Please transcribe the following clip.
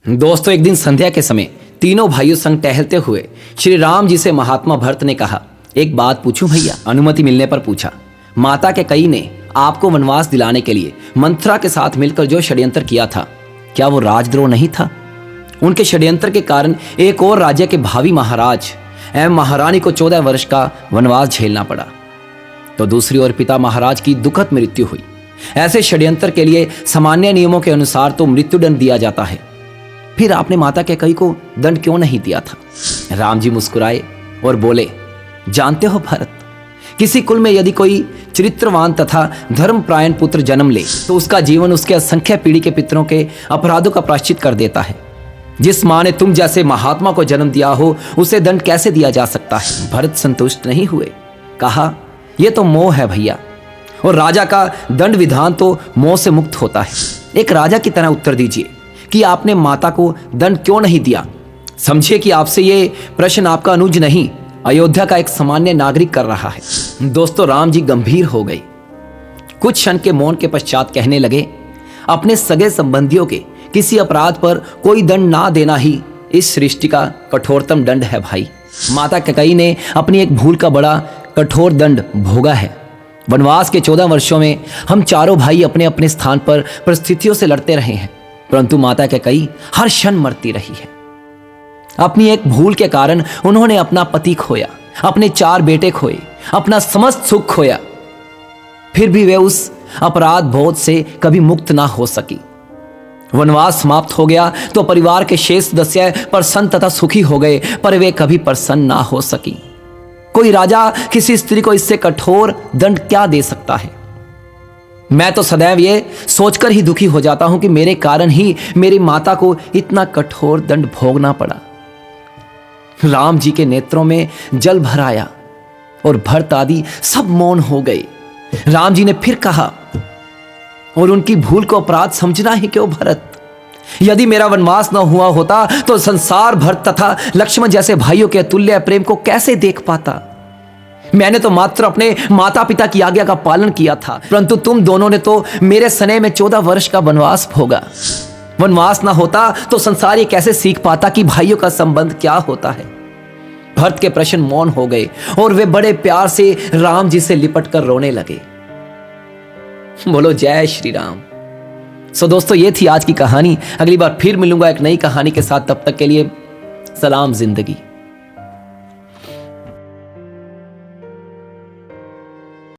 दोस्तों, एक दिन संध्या के समय तीनों भाइयों संग टहलते हुए श्री राम जी से महात्मा भरत ने कहा, एक बात पूछूं भैया? अनुमति मिलने पर पूछा। माता कैकेयी ने आपको वनवास दिलाने के लिए मंथरा के साथ मिलकर जो षड्यंत्र किया था, क्या वो राजद्रोह नहीं था? उनके षड्यंत्र के कारण एक और राज्य के भावी महाराज एवं महारानी को 14 वर्ष का वनवास झेलना पड़ा, तो दूसरी ओर पिता महाराज की दुखद मृत्यु हुई। ऐसे षड्यंत्र के लिए सामान्य नियमों के अनुसार तो मृत्युदंड दिया जाता है, फिर आपने माता कैकेयी को दंड क्यों नहीं दिया था? राम जी मुस्कुराए और बोले, जानते हो भरत, किसी कुल में यदि कोई चरित्रवान तथा धर्मपरायण पुत्र जन्म ले तो उसका जीवन उसके असंख्य पीढ़ी के पितरों के अपराधों का प्रायश्चित कर देता है। जिस माँ ने तुम जैसे महात्मा को जन्म दिया हो, उसे दंड कैसे दिया जा सकता है? भरत संतुष्ट नहीं हुए, कहा, यह तो मोह है भैया, और राजा का दंड विधान तो मोह से मुक्त होता है। एक राजा की तरह उत्तर दीजिए कि आपने माता को दंड क्यों नहीं दिया। समझिए कि आपसे ये प्रश्न आपका अनुज नहीं, अयोध्या का एक सामान्य नागरिक कर रहा है। दोस्तों, राम जी गंभीर हो गए। कुछ क्षण के मौन के पश्चात कहने लगे, अपने सगे संबंधियों के किसी अपराध पर कोई दंड ना देना ही इस सृष्टि का कठोरतम दंड है भाई। माता कैकेयी ने अपनी एक भूल का बड़ा कठोर दंड भोगा है। वनवास के 14 वर्षों में हम चारों भाई अपने अपने स्थान पर परिस्थितियों से लड़ते रहे हैं, परंतु माता कैकेयी हर क्षण मरती रही है। अपनी एक भूल के कारण उन्होंने अपना पति खोया, अपने 4 बेटे खोए, अपना समस्त सुख खोया, फिर भी वे उस अपराध बोध से कभी मुक्त ना हो सकी। वनवास समाप्त हो गया तो परिवार के शेष सदस्य प्रसन्न तथा सुखी हो गए, पर वे कभी प्रसन्न ना हो सकी। कोई राजा किसी स्त्री को इससे कठोर दंड क्या दे सकता है? मैं तो सदैव ये सोचकर ही दुखी हो जाता हूं कि मेरे कारण ही मेरी माता को इतना कठोर दंड भोगना पड़ा। राम जी के नेत्रों में जल भर आया और भरत आदि सब मौन हो गए। राम जी ने फिर कहा, और उनकी भूल को अपराध समझना ही क्यों भरत? यदि मेरा वनवास न हुआ होता तो संसार भरत तथा लक्ष्मण जैसे भाइयों के अतुल्य प्रेम को कैसे देख पाता? मैंने तो मात्र अपने माता पिता की आज्ञा का पालन किया था, परंतु तुम दोनों ने तो मेरे सने में 14 वर्ष का वनवास भोगा। वनवास ना होता तो संसार ये कैसे सीख पाता कि भाइयों का संबंध क्या होता है? भरत के प्रश्न मौन हो गए और वे बड़े प्यार से राम जी से लिपट कर रोने लगे। बोलो जय श्री राम। सो दोस्तों, ये थी आज की कहानी। अगली बार फिर मिलूंगा एक नई कहानी के साथ। तब तक के लिए सलाम जिंदगी।